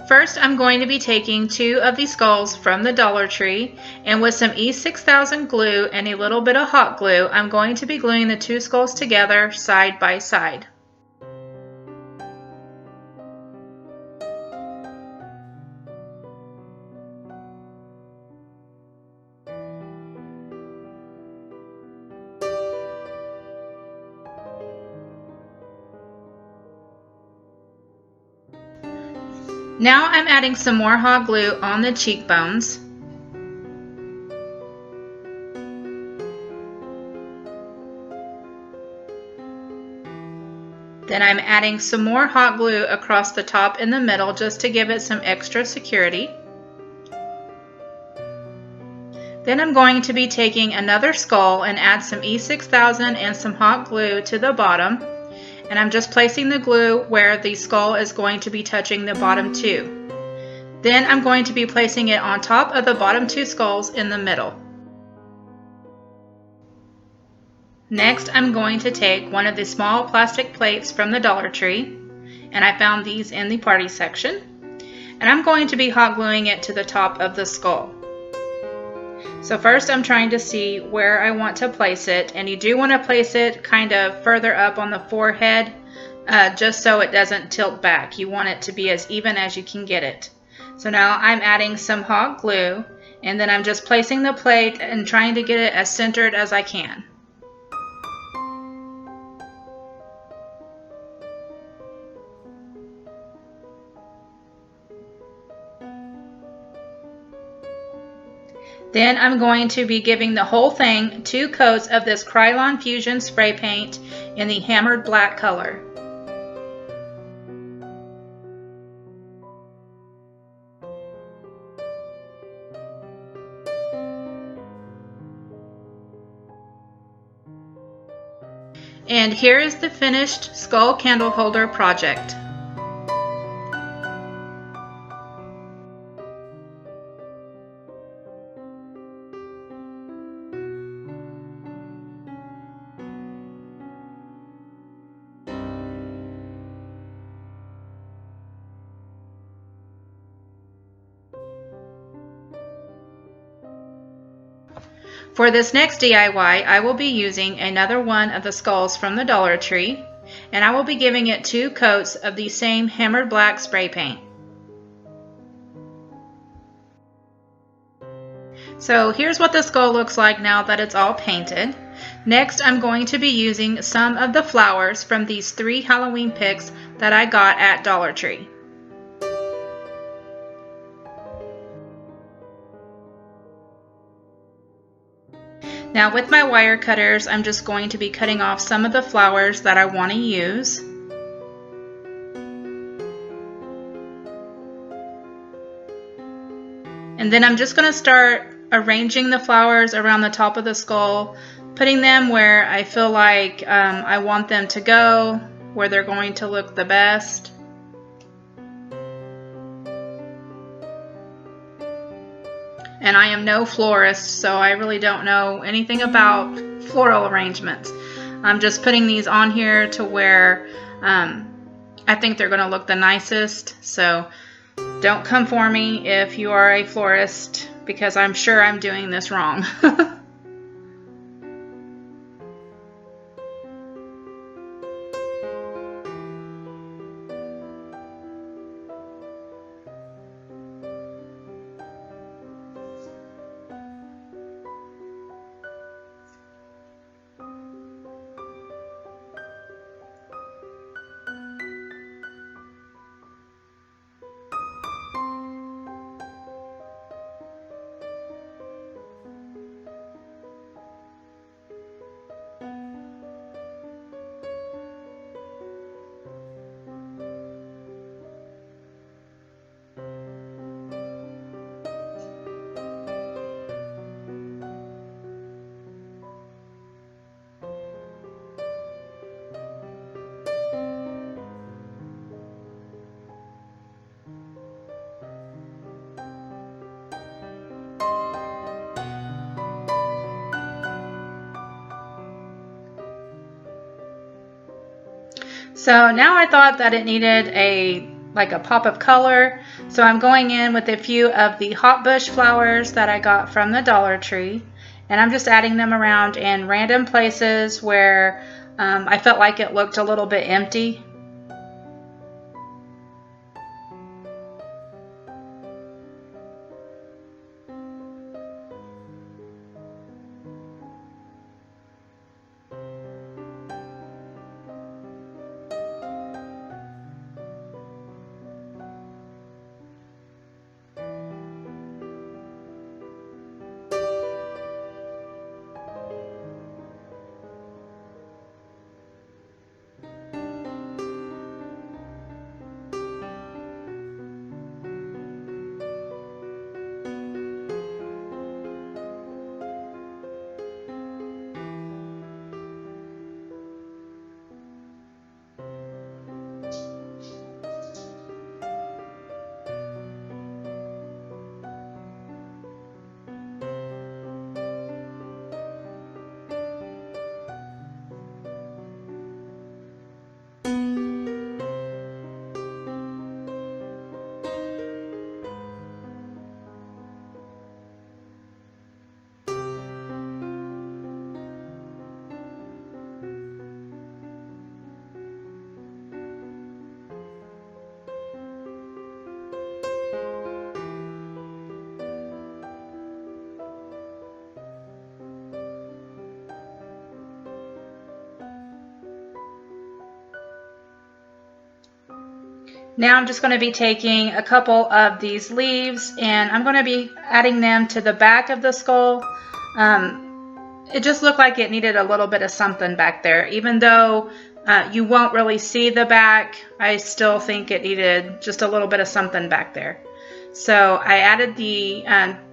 First, I'm going to be taking 2 of these skulls from the Dollar Tree, and with some E6000 glue and a little bit of hot glue, I'm going to be gluing the 2 skulls together side by side. Now I'm adding some more hot glue on the cheekbones. Then I'm adding some more hot glue across the top and the middle just to give it some extra security. Then I'm going to be taking another skull and add some E6000 and some hot glue to the bottom. And I'm just placing the glue where the skull is going to be touching the bottom 2. Then I'm going to be placing it on top of the bottom 2 skulls in the middle. Next, I'm going to take one of the small plastic plates from the Dollar Tree, and I found these in the party section, and I'm going to be hot gluing it to the top of the skull. So first I'm trying to see where I want to place it, and you do want to place it kind of further up on the forehead just so it doesn't tilt back. You want it to be as even as you can get it. So now I'm adding some hot glue, and then I'm just placing the plate and trying to get it as centered as I can. Then I'm going to be giving the whole thing 2 coats of this Krylon Fusion spray paint in the hammered black color. And here is the finished skull candle holder project. For this next DIY, I will be using another one of the skulls from the Dollar Tree, and I will be giving it 2 coats of the same hammered black spray paint. So here's what the skull looks like now that it's all painted. Next, I'm going to be using some of the flowers from these 3 Halloween picks that I got at Dollar Tree. Now with my wire cutters, I'm just going to be cutting off some of the flowers that I want to use. And then I'm just going to start arranging the flowers around the top of the skull, putting them where I feel like I want them to go, where they're going to look the best. And I am no florist, so I really don't know anything about floral arrangements. I'm just putting these on here to where I think they're going to look the nicest. So don't come for me if you are a florist, because I'm sure I'm doing this wrong. So now I thought that it needed a like a pop of color. So I'm going in with a few of the hot bush flowers that I got from the Dollar Tree, and I'm just adding them around in random places where I felt like it looked a little bit empty. Now I'm just going to be taking a couple of these leaves and I'm going to be adding them to the back of the skull. It just looked like it needed a little bit of something back there. Even though you won't really see the back, I still think it needed just a little bit of something back there. So I added the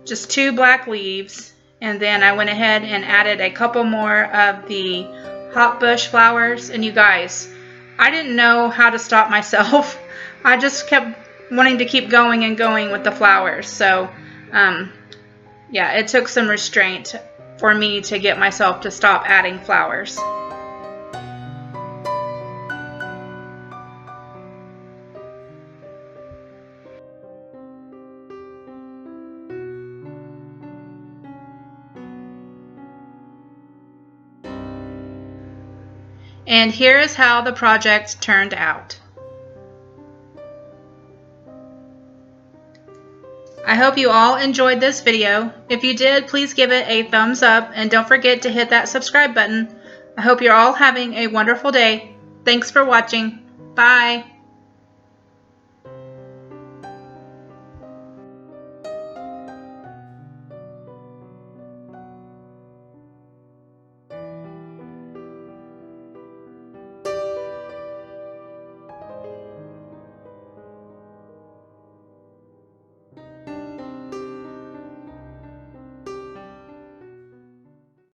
just 2 black leaves, and then I went ahead and added a couple more of the hot bush flowers. And you guys, I didn't know how to stop myself. I just kept wanting to keep going and going with the flowers. So yeah, it took some restraint for me to get myself to stop adding flowers. And here is how the project turned out. I hope you all enjoyed this video. If you did, please give it a thumbs up and don't forget to hit that subscribe button. I hope you're all having a wonderful day. Thanks for watching. Bye.